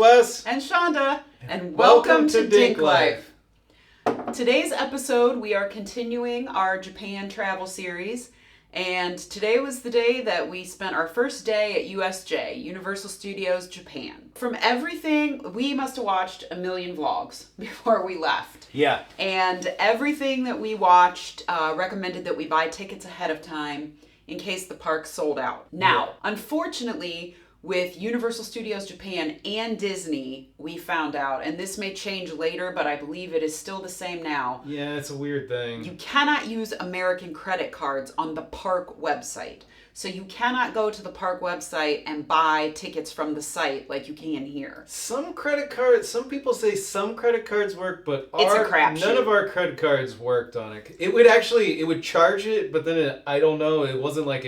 Wes. And Shonda. And welcome to DinkLife. Today's episode, we are continuing our Japan travel series. And today was the day that we spent our first day at USJ, Universal Studios Japan. From everything, we must have watched a million vlogs before we left. Yeah. And everything that we watched recommended that we buy tickets ahead of time in case the park sold out. Now, unfortunately, with Universal Studios Japan and Disney, we found out, and this may change later, but I believe it is still the same now. Yeah, it's a weird thing. You cannot use American credit cards on the park website. So you cannot go to the park website and buy tickets from the site like you can here. Some people say some credit cards work, but it's a crapshoot. None of our credit cards worked on it. It would charge it, but then I don't know, it wasn't like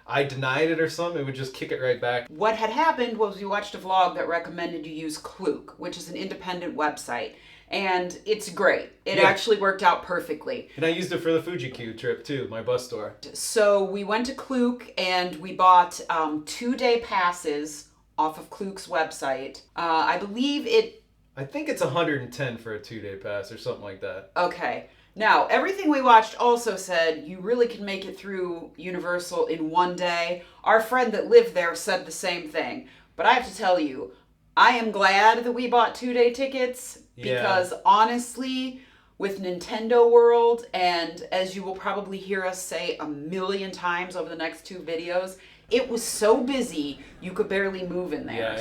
I denied it or something, it would just kick it right back. What had happened was we watched a vlog that recommended you use Klook, which is an independent website. And it's great. It actually worked out perfectly. And I used it for the Fuji-Q trip too, my bus tour. So we went to Klook and we bought 2-day passes off of Klook's website. I think it's $110 for a 2-day pass or something like that. Okay. Now, everything we watched also said you really can make it through Universal in one day. Our friend that lived there said the same thing. But I have to tell you, I am glad that we bought 2-day tickets because honestly, with Nintendo World, and as you will probably hear us say a million times over the next 2 videos, it was so busy you could barely move in there. Yeah,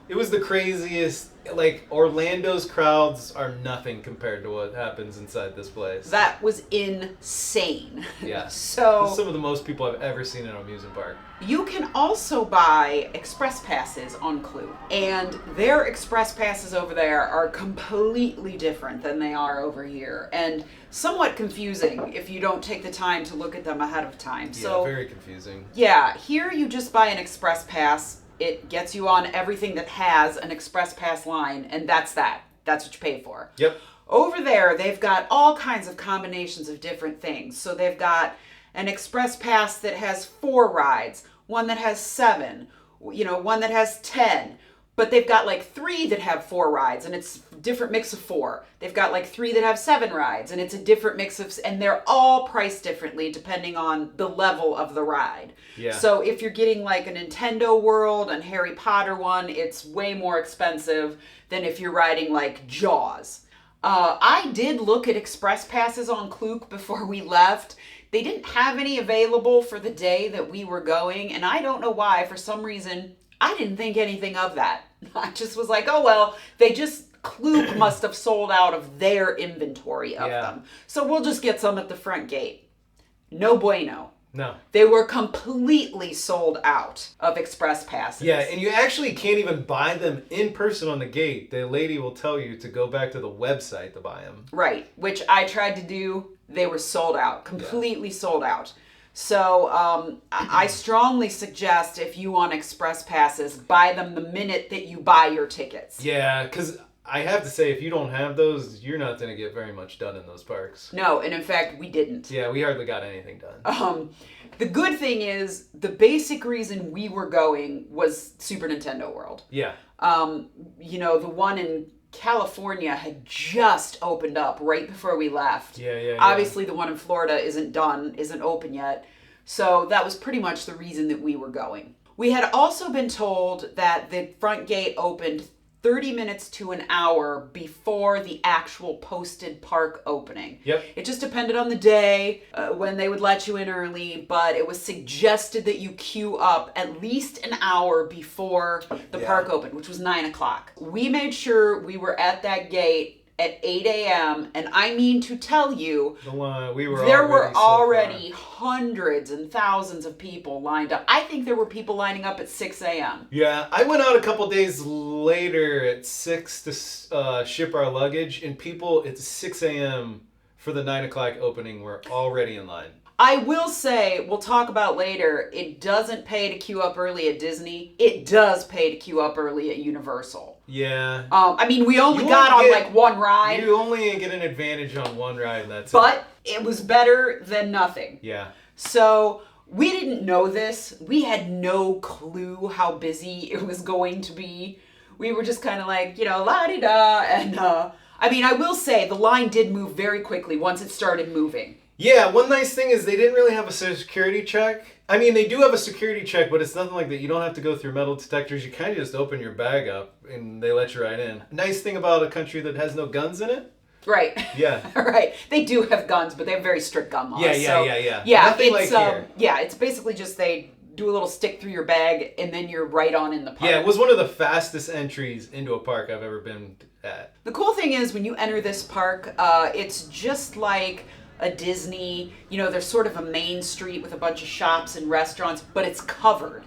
it was the craziest. Like, Orlando's crowds are nothing compared to what happens inside this place. That was insane. Yeah. So some of the most people I've ever seen in an amusement park. You can also buy express passes on Klook. And their express passes over there are completely different than they are over here. And somewhat confusing if you don't take the time to look at them ahead of time. Yeah, very confusing. Yeah, here you just buy an express pass. It gets you on everything that has an express pass line, and that's that. That's what you pay for. Yep. Over there, they've got all kinds of combinations of different things. So they've got an express pass that has 4 rides, one that has 7, one that has 10. But they've got like 3 that have 4 rides, and it's a different mix of 4. They've got like 3 that have 7 rides, and it's a different mix of, and they're all priced differently depending on the level of the ride. Yeah. So if you're getting like a Nintendo World and Harry Potter one, it's way more expensive than if you're riding like Jaws. I did look at express passes on Klook before we left. They didn't have any available for the day that we were going, and I don't know why. For some reason, I didn't think anything of that. I just was like, oh, well, Klook must have sold out of their inventory of them. So we'll just get some at the front gate. No bueno. No. They were completely sold out of express passes. Yeah, and you actually can't even buy them in person on the gate. The lady will tell you to go back to the website to buy them. Right, which I tried to do. They were sold out, completely sold out. So I strongly suggest if you want express passes, buy them the minute that you buy your tickets. Yeah, because I have to say, if you don't have those, you're not going to get very much done in those parks. No, and in fact, we didn't. Yeah, we hardly got anything done. The good thing is, the basic reason we were going was Super Nintendo World. Yeah. The one in California had just opened up right before we left. Yeah. Obviously, the one in Florida isn't open yet. So that was pretty much the reason that we were going. We had also been told that the front gate opened 30 minutes to an hour before the actual posted park opening. Yep. It just depended on the day when they would let you in early, but it was suggested that you queue up at least an hour before the park opened, which was 9 o'clock. We made sure we were at that gate at 8 a.m. And I mean to tell you, there were already hundreds and thousands of people lined up. I think there were people lining up at 6 a.m. Yeah, I went out a couple days later at 6 to ship our luggage, and people at 6 a.m. for the 9 o'clock opening were already in line. I will say, we'll talk about later, it doesn't pay to queue up early at Disney. It does pay to queue up early at Universal. Yeah. We only got on like one ride. You only get an advantage on one ride, and that's it. But it was better than nothing. Yeah. So we didn't know this. We had no clue how busy it was going to be. we were just kind of like, la-di-da. And I mean, I will say the line did move very quickly once it started moving. Yeah, one nice thing is they didn't really have a security check. I mean, they do have a security check, but it's nothing like that. You don't have to go through metal detectors. You kind of just open your bag up and they let you right in. Nice thing about a country that has no guns in it. Right. Yeah. Right. They do have guns, but they have very strict gun laws. Yeah. Yeah, Nothing like here. Yeah, it's basically just they do a little stick through your bag and then you're right on in the park. Yeah, it was one of the fastest entries into a park I've ever been at. The cool thing is when you enter this park, it's just like a Disney, there's sort of a main street with a bunch of shops and restaurants, but it's covered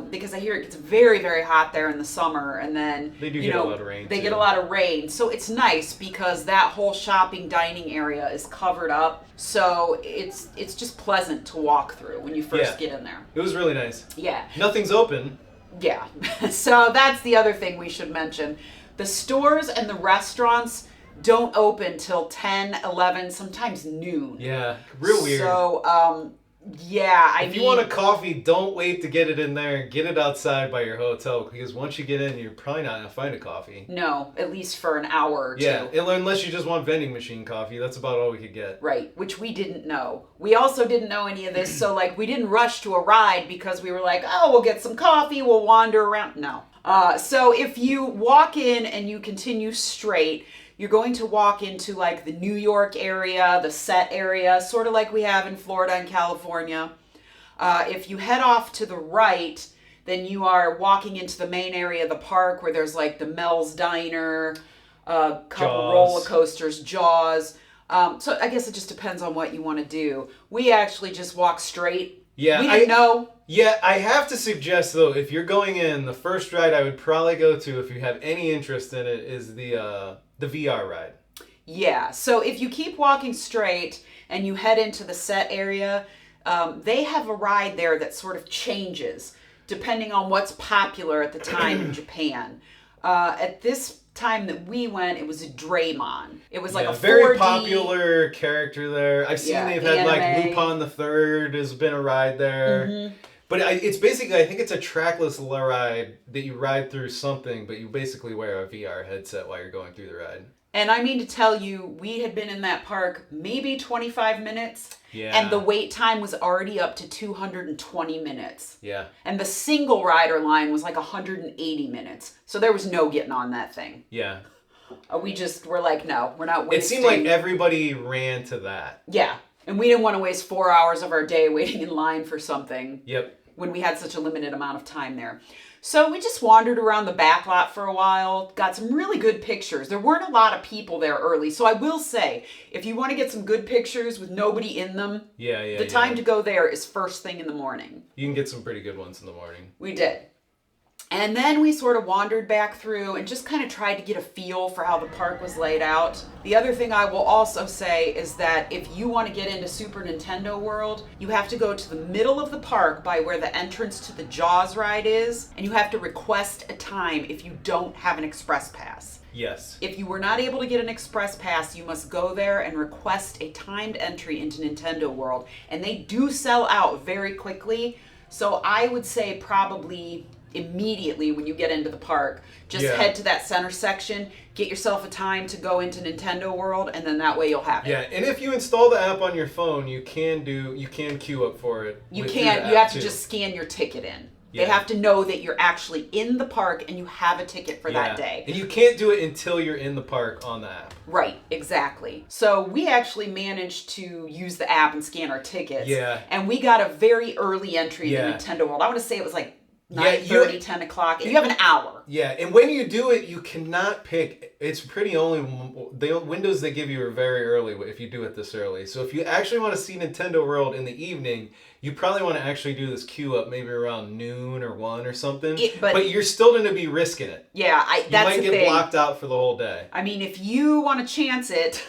because I hear it gets very, very hot there in the summer, and then they do get a lot of rain. They get a lot of rain, so it's nice because that whole shopping dining area is covered up, so it's just pleasant to walk through when you first get in there. It was really nice. Yeah. Nothing's open. Yeah. So that's the other thing we should mention. The stores and the restaurants don't open till 10, 11, sometimes noon. Yeah, real weird. So, if you want a coffee, don't wait to get it in there. Get it outside by your hotel, because once you get in, you're probably not going to find a coffee. No, at least for an hour or two. Yeah, unless you just want vending machine coffee. That's about all we could get. Right, which we didn't know. We also didn't know any of this, so we didn't rush to a ride because we were like, oh, we'll get some coffee, we'll wander around. No. So if you walk in and you continue straight, you're going to walk into the New York area, the set area, sort of like we have in Florida and California. If you head off to the right, then you are walking into the main area of the park where there's the Mel's Diner, a couple roller coasters, Jaws. So I guess it just depends on what you want to do. We actually just walked straight. Yeah, we didn't know. Yeah, I have to suggest though, if you're going in, the first ride I would probably go to, if you have any interest in it, is the VR ride. Yeah, so if you keep walking straight and you head into the set area, they have a ride there that sort of changes depending on what's popular at the time in Japan. At this time that we went, it was a Doraemon. It was a 4D, very popular character there. I've seen they've had anime. Lupin the Third has been a ride there. Mm-hmm. But it's basically, I think it's a trackless ride that you ride through something, but you basically wear a VR headset while you're going through the ride. And I mean to tell you, we had been in that park maybe 25 minutes. Yeah. And the wait time was already up to 220 minutes. Yeah. And the single rider line was 180 minutes. So there was no getting on that thing. Yeah. We just were like, no, we're not wasting. It seemed like everybody ran to that. Yeah. And we didn't want to waste 4 hours of our day waiting in line for something. Yep. When we had such a limited amount of time there. So we just wandered around the back lot for a while, got some really good pictures. There weren't a lot of people there early. So I will say, if you want to get some good pictures with nobody in them, the time to go there is first thing in the morning. You can get some pretty good ones in the morning. We did. And then we sort of wandered back through and just kind of tried to get a feel for how the park was laid out. The other thing I will also say is that if you want to get into Super Nintendo World, you have to go to the middle of the park by where the entrance to the Jaws ride is, and you have to request a time if you don't have an express pass. Yes. If you were not able to get an express pass, you must go there and request a timed entry into Nintendo World. And they do sell out very quickly, so I would say probably immediately when you get into the park, just head to that center section, get yourself a time to go into Nintendo World, and then that way you'll have it. Yeah, and if you install the app on your phone, you can queue up for it. You have to just scan your ticket in. Yeah. They have to know that you're actually in the park and you have a ticket for that day. And you can't do it until you're in the park on the app. Right, exactly. So we actually managed to use the app and scan our tickets. Yeah. And we got a very early entry to Nintendo World. I want to say it was 9:30, 10 o'clock. You have an hour. Yeah, and when you do it, you cannot pick. It's pretty only. The windows they give you are very early if you do it this early. So if you actually want to see Nintendo World in the evening, you probably want to actually do this queue up maybe around noon or 1 or something. But you're still going to be risking it. Yeah, you might get blocked out for the whole day. I mean, if you want to chance it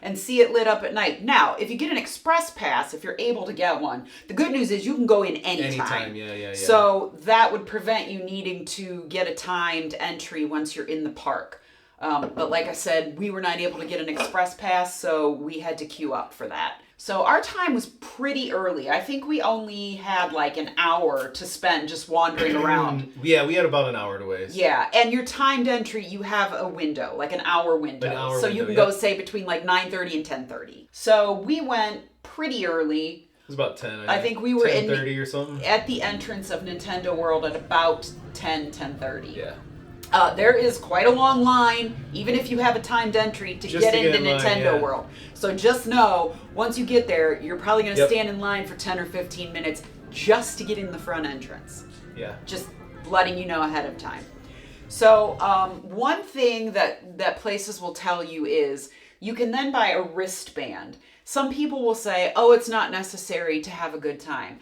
and see it lit up at night. Now, if you get an express pass, if you're able to get one, the good news is you can go in anytime. Yeah. So that would prevent you needing to get a timed entry once you're in the park. But like I said, we were not able to get an express pass, so we had to queue up for that. So our time was pretty early. I think we only had like an hour to spend just wandering around. Yeah, we had about an hour to waste. Yeah, and your timed entry, you have a window, like an hour window. So you can go, say, between like 9:30 and 10:30. So we went pretty early. It was about 10, I think we were 10:30 or something. At the entrance of Nintendo World at about 10:30. Yeah. There is quite a long line, even if you have a timed entry, to get into Nintendo World. So just know, once you get there, you're probably going to stand in line for 10 or 15 minutes just to get in the front entrance. Yeah. Just letting you know ahead of time. So one thing that places will tell you is you can then buy a wristband. Some people will say, oh, it's not necessary to have a good time.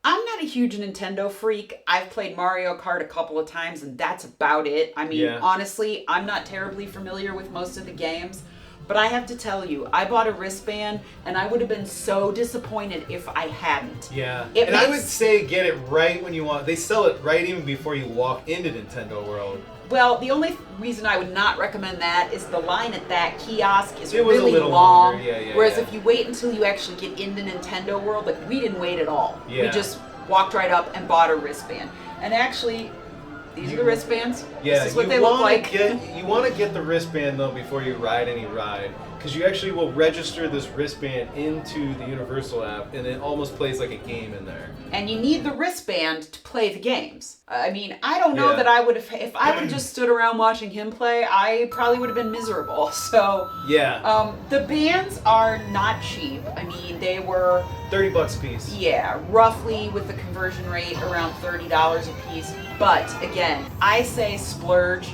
I'm not a huge Nintendo freak. I've played Mario Kart a couple of times, and that's about it. I mean, honestly, I'm not terribly familiar with most of the games. But I have to tell you, I bought a wristband, and I would have been so disappointed if I hadn't. Yeah. I would say get it right when you want. They sell it right even before you walk into Nintendo World. Well, the only reason I would not recommend that is the line at that kiosk is really a little long. Longer. Whereas if you wait until you actually get into Nintendo World, like we didn't wait at all. Yeah. We just walked right up and bought a wristband. And actually, these are the wristbands. Yeah, this is what they look like. You want to get the wristband though before you ride any ride, because you actually will register this wristband into the Universal app, and it almost plays like a game in there. And you need the wristband to play the games. I mean, I don't know that I would have, if I would have just stood around watching him play, I probably would have been miserable. So yeah, the bands are not cheap. I mean, they were $30 a piece. Yeah, roughly with the conversion rate around $30 a piece. But again, I say splurge.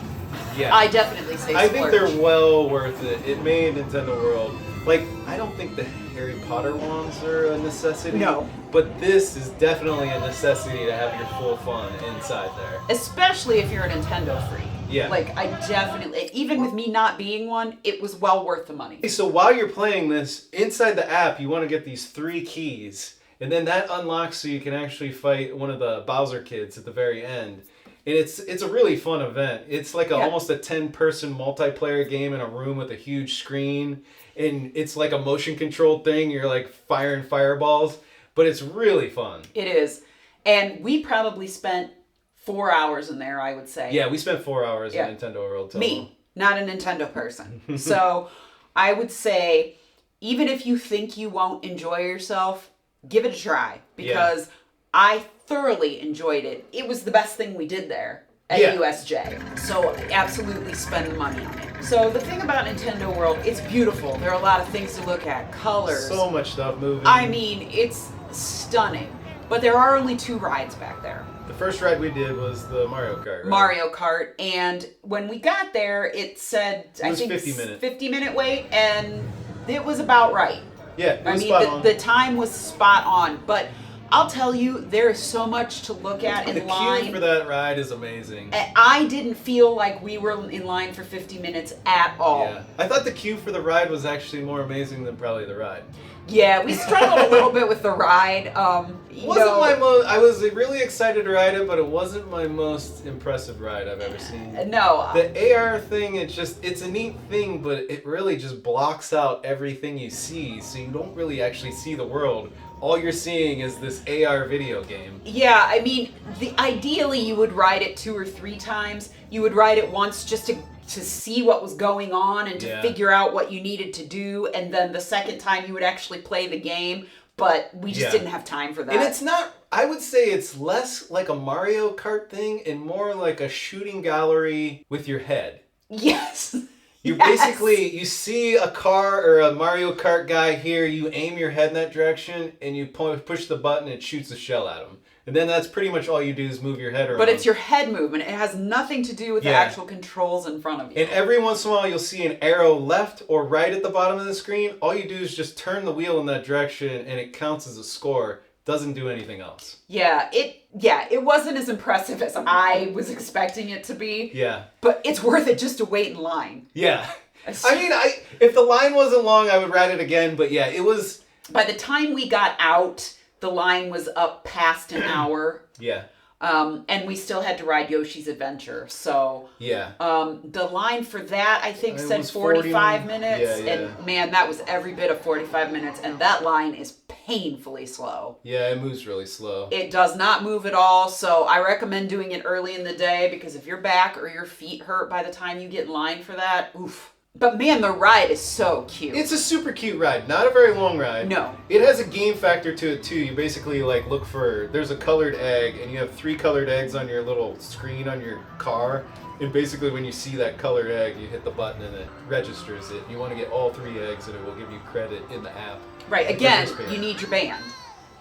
Yeah, I definitely say splurge. I think they're well worth it. It made Nintendo World. Like, I don't think the Harry Potter ones are a necessity. No. But this is definitely a necessity to have your full fun inside there. Especially if you're a Nintendo freak. Yeah. Like, I definitely, even with me not being one, it was well worth the money. So while you're playing this, inside the app, you want to get these 3 keys. And then that unlocks so you can actually fight one of the Bowser kids at the very end. And it's a really fun event. It's like almost a 10-person multiplayer game in a room with a huge screen. And it's like a motion controlled thing. You're like firing fireballs. But it's really fun. It is. And we probably spent 4 hours in there, I would say. Yeah, we spent 4 hours in Nintendo World total. Me, not a Nintendo person. So I would say, even if you think you won't enjoy yourself, give it a try. Because I thoroughly enjoyed it. It was the best thing we did there at USJ. So absolutely spend the money on it. So the thing about Nintendo World, it's beautiful. There are a lot of things to look at. Colors. So much stuff moving. I mean, it's stunning. But there are only 2 rides back there. The first ride we did was the Mario Kart. Right? Mario Kart. And when we got there, it said, I think 50-minute wait. And it was about right. Yeah, it was spot on. The time was spot on. But I'll tell you, there is so much to look at in line. The queue for that ride is amazing. I didn't feel like we were in line for 50 minutes at all. Yeah. I thought the queue for the ride was actually more amazing than probably the ride. Yeah, we struggled a little bit with the ride. I was really excited to ride it, but it wasn't my most impressive ride I've ever seen. No. The AR thing, it's a neat thing, but it really just blocks out everything you see, so you don't really actually see the world. All you're seeing is this AR video game. Yeah, I mean, ideally you would ride it 2 or 3 times. You would ride it once just to see what was going on and to figure out what you needed to do, and then the second time you would actually play the game, but we just didn't have time for that. And it's not, I would say it's less like a Mario Kart thing and more like a shooting gallery with your head. Yes. You basically, you see a car or a Mario Kart guy here, you aim your head in that direction, and you push the button and it shoots a shell at him. And then that's pretty much all you do is move your head around. But it's your head movement. It has nothing to do with the actual controls in front of you. And every once in a while you'll see an arrow left or right at the bottom of the screen. All you do is just turn the wheel in that direction and it counts as a score. Doesn't do anything else. Yeah, it wasn't as impressive as I was expecting it to be. Yeah. But it's worth it just to wait in line. Yeah. I mean, if the line wasn't long, I would ride it again. But yeah, it was... By the time we got out, the line was up past an hour. Yeah. And we still had to ride Yoshi's Adventure. So Yeah. the line for that, I think, It said was 45 minutes. Yeah. And man, that was every bit of 45 minutes. And that line is painfully slow. Yeah, it moves really slow. It does not move at all. So I recommend doing it early in the day because if your back or your feet hurt by the time you get in line for that, oof. But man, the ride is so cute. It's a super cute ride. Not a very long ride. No. It has a game factor to it too. You basically like look for, there's a colored egg and you have 3 colored eggs on your little screen on your car. And basically when you see that colored egg, you hit the button and it registers it. You want to get all 3 eggs and it will give you credit in the app. Right. Again, you need your band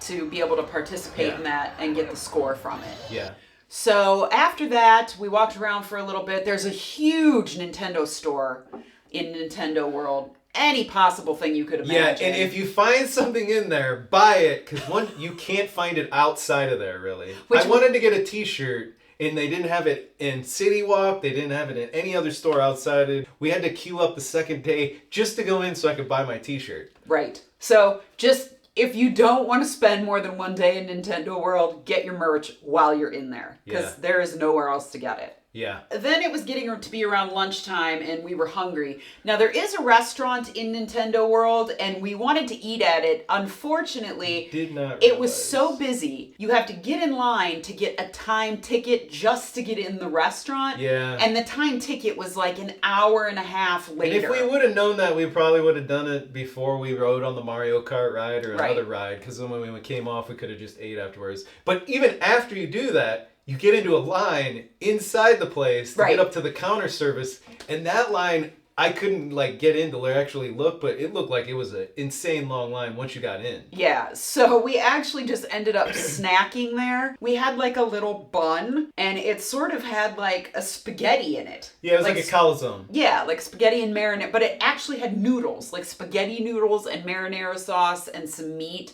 to be able to participate in that and get the score from it. Yeah. So after that, we walked around for a little bit. There's a huge Nintendo store in Nintendo World. Any possible thing you could imagine. Yeah, and if you find something in there, buy it, because you can't find it outside of there, really. I wanted to get a t-shirt, and they didn't have it in Citywalk. They didn't have it in any other store outside it. We had to queue up the second day just to go in so I could buy my t-shirt. Right. So just, if you don't want to spend more than 1 day in Nintendo World, get your merch while you're in there. Because there is nowhere else to get it. Yeah. Then it was getting to be around lunchtime and we were hungry. Now there is a restaurant in Nintendo World and we wanted to eat at it. Unfortunately, it was so busy. You have to get in line to get a time ticket just to get in the restaurant. Yeah. And the time ticket was like an hour and a half later. And if we would have known that, we probably would have done it before we rode on the Mario Kart ride or another ride. Because then when we came off, we could have just ate afterwards. But even after you do that, you get into a line inside the place to get up to the counter service, and that line I couldn't like get in to actually look, but it looked like it was an insane long line once you got in. Yeah, so we actually just ended up snacking there. We had like a little bun, and it sort of had like a spaghetti in it. Yeah, it was like a calzone. Yeah, like spaghetti and marinara, but it actually had noodles, like spaghetti noodles and marinara sauce and some meat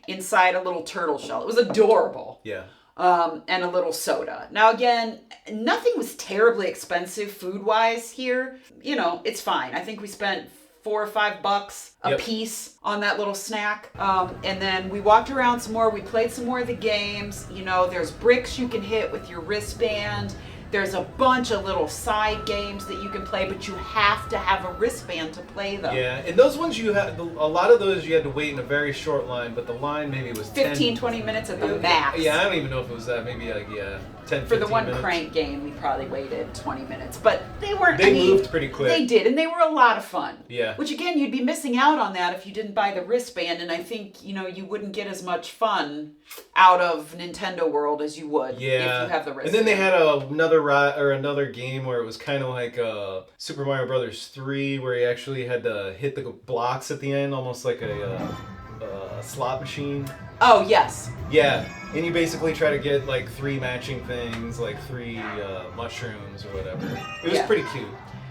inside a little turtle shell. It was adorable. Yeah. And a little soda. Now again, nothing was terribly expensive food-wise here. You know, it's fine. I think we spent $4 or $5 a piece on that little snack. And then we walked around some more. We played some more of the games. You know, there's bricks you can hit with your wristband. There's a bunch of little side games that you can play, but you have to have a wristband to play them. Yeah, and those ones you had, a lot of those you had to wait in a very short line, but the line maybe was 20 minutes at the max. Yeah, I don't even know if it was that, maybe like, 10, 15 For the one minutes. crank game, we probably waited 20 minutes, but they weren't. They moved pretty quick. They did, and they were a lot of fun. Yeah. Which again, you'd be missing out on that if you didn't buy the wristband, and I think, you know, you wouldn't get as much fun out of Nintendo World as you would if you have the wristband. And then they had another game where it was kind of like Super Mario Brothers 3, where you actually had to hit the blocks at the end, almost like a slot machine. Oh, yes. Yeah, and you basically try to get like 3 matching things, like 3 mushrooms or whatever. It was pretty cute.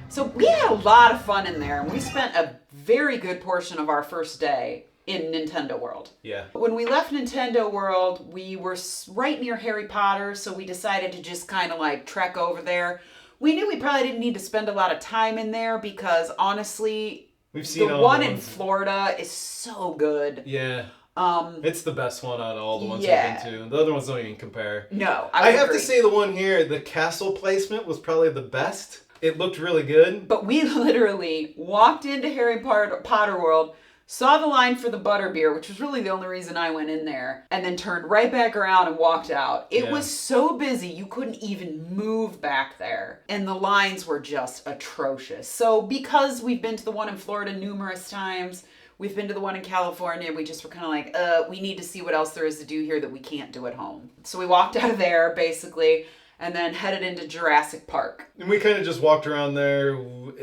So we had a lot of fun in there, and we spent a very good portion of our first day in Nintendo World. Yeah. When we left Nintendo World, we were right near Harry Potter, so we decided to just kind of like trek over there. We knew we probably didn't need to spend a lot of time in there because honestly, we've seen the one in Florida is so good. Yeah. It's the best one out of all the ones we've been to. The other ones don't even compare. No, I have to say the one here, the castle placement was probably the best. It looked really good. But we literally walked into Harry Potter World, saw the line for the butterbeer, which was really the only reason I went in there, and then turned right back around and walked out. It was so busy, you couldn't even move back there. And the lines were just atrocious. So because we've been to the one in Florida numerous times, we've been to the one in California, we just were kind of like, we need to see what else there is to do here that we can't do at home. So we walked out of there, basically, and then headed into Jurassic Park. And we kind of just walked around there.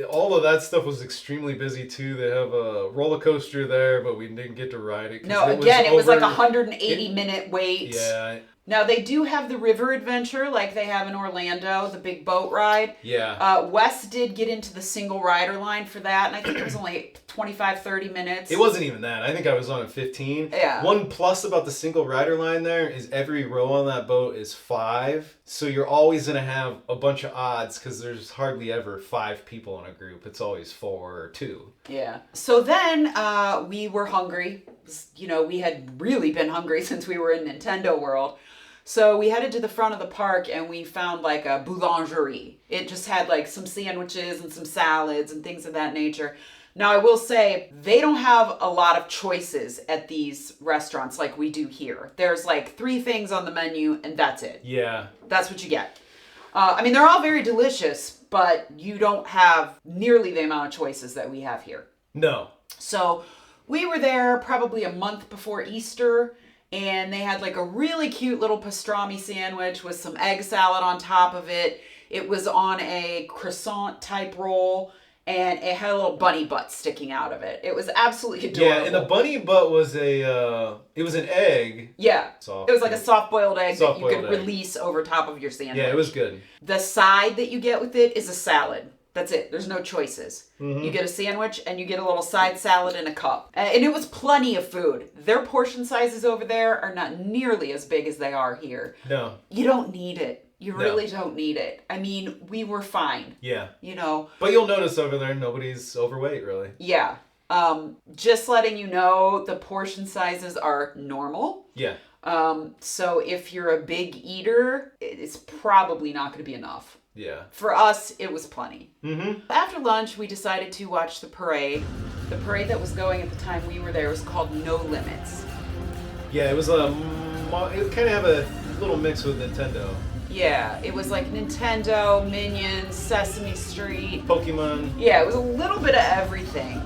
All of that stuff was extremely busy too. They have a roller coaster there, but we didn't get to ride it. No, again, it was like a 180-minute wait. Yeah. Now, they do have the river adventure like they have in Orlando, the big boat ride. Yeah. Wes did get into the single rider line for that, and I think it was only 25, 30 minutes. It wasn't even that. I think I was on a 15. Yeah. One plus about the single rider line there is every row on that boat is 5. So you're always going to have a bunch of odds because there's hardly ever 5 people in a group. It's always 4 or 2. Yeah. So then we were hungry. You know, we had really been hungry since we were in Nintendo World. So we headed to the front of the park and we found like a boulangerie. It just had like some sandwiches and some salads and things of that nature. Now, I will say, they don't have a lot of choices at these restaurants like we do here. There's like 3 things on the menu, and that's it. Yeah. That's what you get. I mean, they're all very delicious, but you don't have nearly the amount of choices that we have here. No. So we were there probably a month before Easter, and they had like a really cute little pastrami sandwich with some egg salad on top of it. It was on a croissant type roll. And it had a little bunny butt sticking out of it. It was absolutely adorable. Yeah, and the bunny butt was it was an egg. Yeah. Soft. It was like a soft-boiled egg that you could egg. release over top of your sandwich. Yeah, it was good. The side that you get with it is a salad. That's it. There's no choices. Mm-hmm. You get a sandwich and you get a little side salad in a cup. And it was plenty of food. Their portion sizes over there are not nearly as big as they are here. No. You don't need it. You really don't need it. I mean, we were fine. Yeah. You know. But you'll notice over there, nobody's overweight, really. Yeah. Just letting you know, the portion sizes are normal. Yeah. So if you're a big eater, it's probably not going to be enough. Yeah. For us, it was plenty. Mm-hmm. After lunch, we decided to watch the parade. The parade that was going at the time we were there was called No Limits. Yeah, it was it kind of have a little mix with Nintendo. Yeah, it was like Nintendo, Minions, Sesame Street. Pokemon. Yeah, it was a little bit of everything.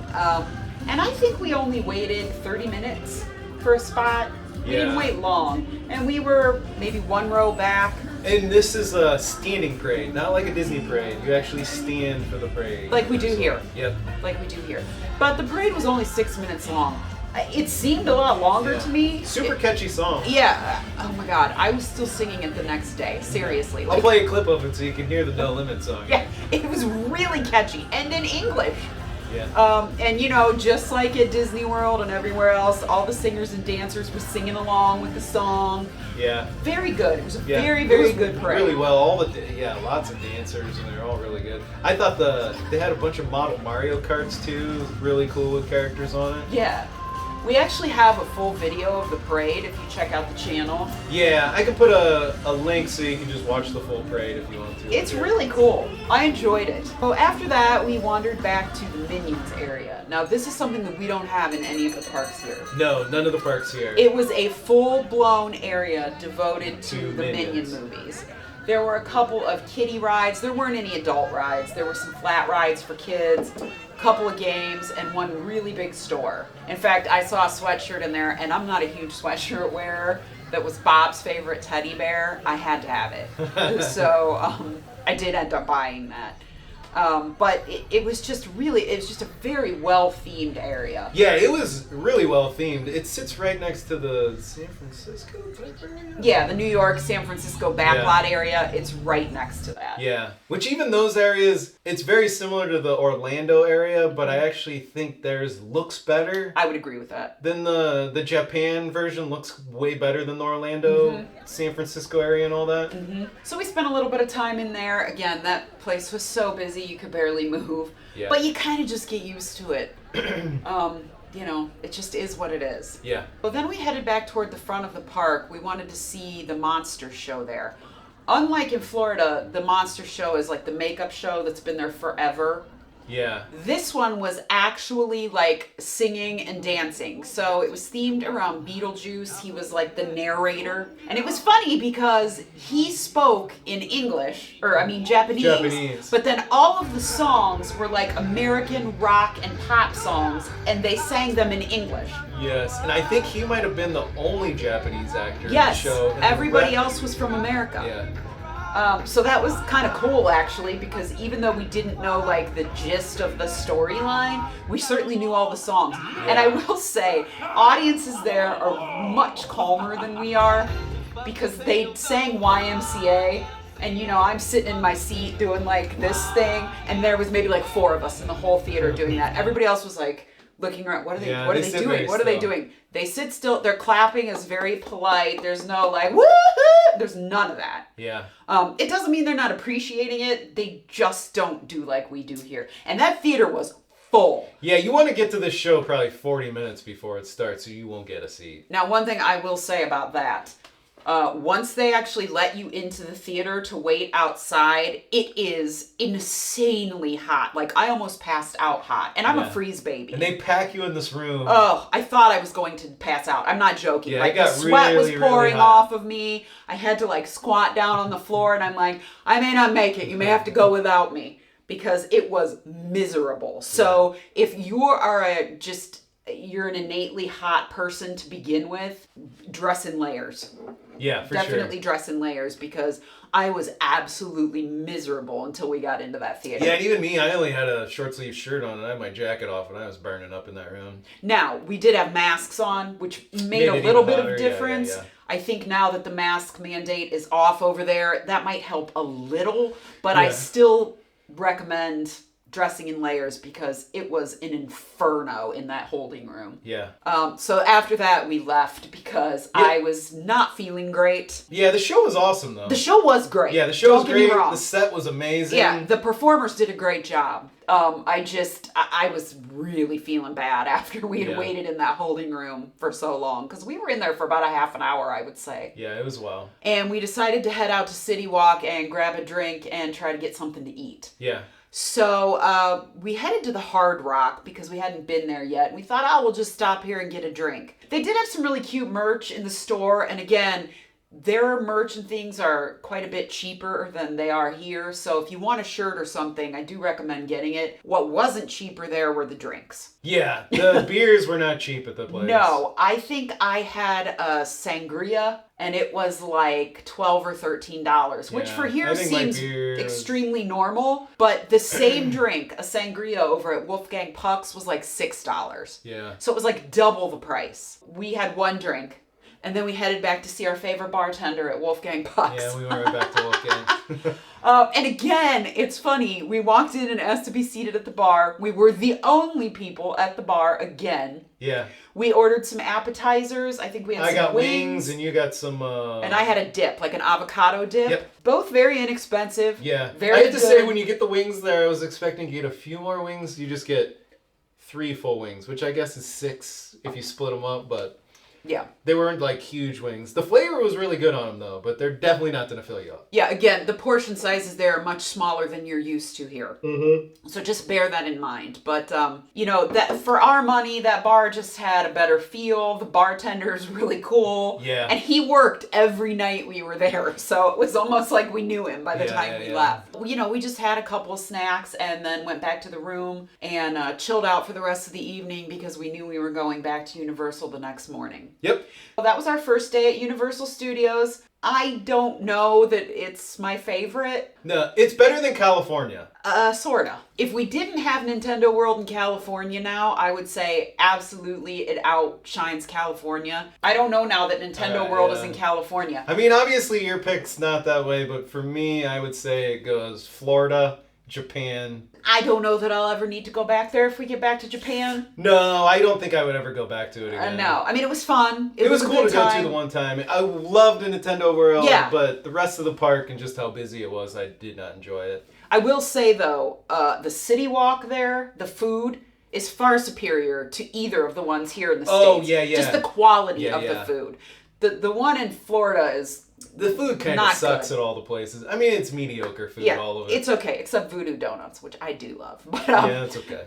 And I think we only waited 30 minutes for a spot. We didn't wait long. And we were maybe 1 row back. And this is a standing parade, not like a Disney parade. You actually stand for the parade. Like we do here. Yep. Like we do here. But the parade was only 6 minutes long. It seemed a lot longer to me. Super catchy song. Yeah. Oh my God. I was still singing it the next day. Seriously. I'll play a clip of it so you can hear the No Limit song. Yeah. It was really catchy. And in English. Yeah. And you know, just like at Disney World and everywhere else, all the singers and dancers were singing along with the song. Yeah. Very good. It was a very, very good parade. Really well. Lots of dancers, and they're all really good. I thought they had a bunch of model Mario Karts too, really cool with characters on it. Yeah. We actually have a full video of the parade if you check out the channel. Yeah, I can put a link so you can just watch the full parade if you want to. It's really cool. I enjoyed it. So after that, we wandered back to the Minions area. Now, this is something that we don't have in any of the parks here. No, none of the parks here. It was a full-blown area devoted to the Minions. Minion movies. There were a couple of kiddie rides. There weren't any adult rides. There were some flat rides for kids, a couple of games, and one really big store. In fact, I saw a sweatshirt in there, and I'm not a huge sweatshirt wearer. That was Bob's favorite teddy bear. I had to have it. So I did end up buying that. But it was just a very well-themed area. Yeah, it was really well themed. It sits right next to the San Francisco type area? Yeah, the New York, San Francisco backlot area, it's right next to that. Yeah, which even those areas, it's very similar to the Orlando area, but I actually think theirs looks better. I would agree with that. Then the Japan version looks way better than the Orlando, San Francisco area and all that. Mm-hmm. So we spent a little bit of time in there. Again, that place was so busy you could barely move. Yeah. But you kind of just get used to it. You know, it just is what it is. Yeah. Well, then we headed back toward the front of the park. We wanted to see the monster show there. Unlike in Florida, the monster show is like the makeup show that's been there forever. Yeah. This one was actually like singing and dancing. So it was themed around Beetlejuice. He was like the narrator. And it was funny because he spoke in Japanese. But then all of the songs were like American rock and pop songs, and they sang them in English. Yes, and I think he might have been the only Japanese actor in the Yes, show. And everybody else was from America. Yeah. So that was kind of cool, actually, because even though we didn't know like the gist of the storyline, we certainly knew all the songs. And I will say, audiences there are much calmer than we are, because they sang YMCA, and you know, I'm sitting in my seat doing like this thing, and there was maybe like 4 of us in the whole theater doing that. Everybody else was like looking around. What are they? What are they doing? What are they doing? They sit still. Their clapping is very polite. There's no like woo-hoo! There's none of that. Yeah. It doesn't mean they're not appreciating it. They just don't do like we do here. And that theater was full. Yeah, you want to get to this show probably 40 minutes before it starts, so you won't get a seat. Now, one thing I will say about that, Once they actually let you into the theater to wait outside, it is insanely hot. Like, I almost passed out hot. And I'm a freeze baby. And they pack you in this room. Oh, I thought I was going to pass out. I'm not joking. Yeah, like, it got the sweat really, was pouring really hot. off of me. I had to, like, squat down on the floor, and I'm like, I may not make it. You may have to go without me. Because it was miserable. So, if you are you're an innately hot person to begin with, dress in layers. Yeah, for sure. Definitely dress in layers, because I was absolutely miserable until we got into that theater. Yeah, and even me, I only had a short sleeve shirt on and I had my jacket off and I was burning up in that room. Now, we did have masks on, which made a little bit of difference. Yeah. I think now that the mask mandate is off over there, that might help a little, but I still recommend dressing in layers because it was an inferno in that holding room. Yeah. So after that, we left because I was not feeling great. Yeah, the show was awesome, though. The show was great. Yeah, the show was great. The set was amazing. Yeah, the performers did a great job. I was really feeling bad after we had waited in that holding room for so long, because we were in there for about a half an hour, I would say. Yeah, it was well. And we decided to head out to Citywalk and grab a drink and try to get something to eat. Yeah. So we headed to the Hard Rock because we hadn't been there yet. And we thought, we'll just stop here and get a drink. They did have some really cute merch in the store. And again, their merch and things are quite a bit cheaper than they are here. So if you want a shirt or something, I do recommend getting it. What wasn't cheaper there were the drinks. Yeah, the beers were not cheap at the place. No, I think I had a sangria, and it was like $12 or $13, which for here seems extremely normal. But the same drink, a sangria over at Wolfgang Puck's, was like $6. Yeah. So it was like double the price. We had one drink. And then we headed back to see our favorite bartender at Wolfgang Puck's. Yeah, we went right back to Wolfgang. And again, it's funny. We walked in and asked to be seated at the bar. We were the only people at the bar again. Yeah. We ordered some appetizers. I think we had some got wings and you got some... And I had a dip, like an avocado dip. Yep. Both very inexpensive. Yeah. Very I have to good. say, when you get the wings there, I was expecting to get a few more wings. You just get 3 full wings, which I guess is 6 if you split them up, but... Yeah. They weren't like huge wings. The flavor was really good on them though, but they're definitely not going to fill you up. Yeah, again, the portion sizes there are much smaller than you're used to here. Mm-hmm. So just bear that in mind. But, that for our money, that bar just had a better feel. The bartender's really cool. Yeah. And he worked every night we were there. So it was almost like we knew him by the time we left. We just had a couple of snacks and then went back to the room and chilled out for the rest of the evening because we knew we were going back to Universal the next morning. Yep. Well, that was our first day at Universal Studios. I don't know that it's my favorite. No, it's better than California. Sorta. If we didn't have Nintendo World in California now, I would say absolutely it outshines California. I don't know now that Nintendo World is in California. I mean, obviously your pick's not that way, but for me, I would say it goes Florida, Japan. I don't know that I'll ever need to go back there if we get back to Japan. No, I don't think I would ever go back to it again. No. I mean, it was fun. It was cool to go to the one time. I loved the Nintendo World, but the rest of the park and just how busy it was, I did not enjoy it. I will say, though, the Citywalk there, the food is far superior to either of the ones here in the States. Oh, yeah. Just the quality of the food. The one in Florida is... The food kind of sucks at all the places. I mean, it's mediocre food, all of it. It's okay, except Voodoo Donuts, which I do love. But, yeah, it's okay.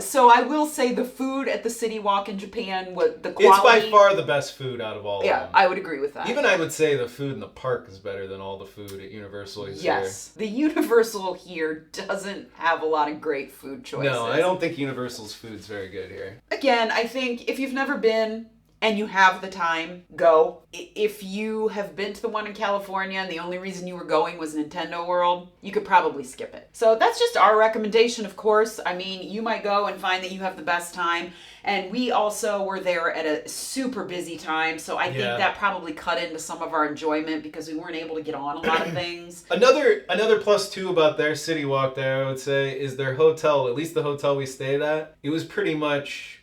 So I will say the food at the Citywalk in Japan, the quality... It's by far the best food out of all of them. Yeah, I would agree with that. Even I would say the food in the park is better than all the food at Universal here. Yes, the Universal here doesn't have a lot of great food choices. No, I don't think Universal's food's very good here. Again, I think if you've never been... and you have the time, go. If you have been to the one in California and the only reason you were going was Nintendo World, you could probably skip it. So that's just our recommendation, of course. I mean, you might go and find that you have the best time. And we also were there at a super busy time, so I think that probably cut into some of our enjoyment because we weren't able to get on a lot of things. Another plus two about their Citywalk there, I would say, is their hotel, at least the hotel we stayed at. It was pretty much...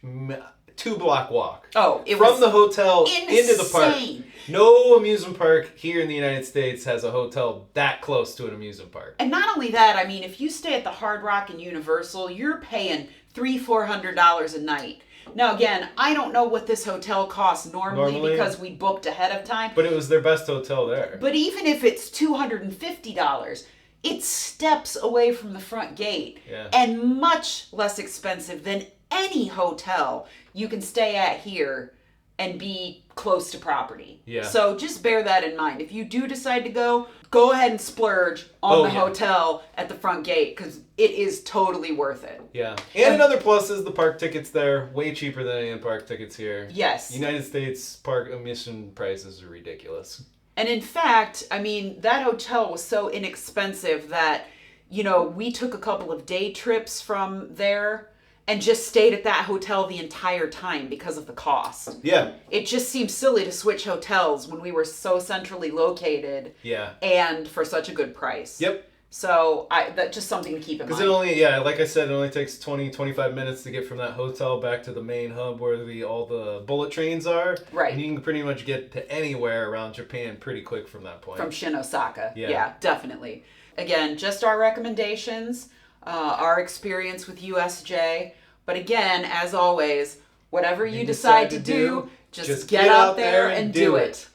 2-block walk. Oh, it from was the hotel insane. Into the park. No amusement park here in the United States has a hotel that close to an amusement park. And not only that, I mean, if you stay at the Hard Rock and Universal, you're paying $300-400 a night. Now, again, I don't know what this hotel costs normally because we booked ahead of time. But it was their best hotel there. But even if it's $250, it's steps away from the front gate and much less expensive than any hotel you can stay at here and be close to property. Yeah. So just bear that in mind. If you do decide to go ahead and splurge on the hotel at the front gate because it is totally worth it. Yeah. And another plus is the park tickets there. Way cheaper than any park tickets here. Yes. United States park admission prices are ridiculous. And in fact, I mean, that hotel was so inexpensive that, we took a couple of day trips from there and just stayed at that hotel the entire time because of the cost. Yeah. It just seems silly to switch hotels when we were so centrally located. Yeah. And for such a good price. Yep. So that's just something to keep in mind. Because like I said, it only takes 20-25 minutes to get from that hotel back to the main hub where all the bullet trains are. Right. And you can pretty much get to anywhere around Japan pretty quick from that point. From Osaka. Yeah, definitely. Again, just our recommendations, our experience with USJ. But again, as always, whatever you decide to do, just get out there and do it.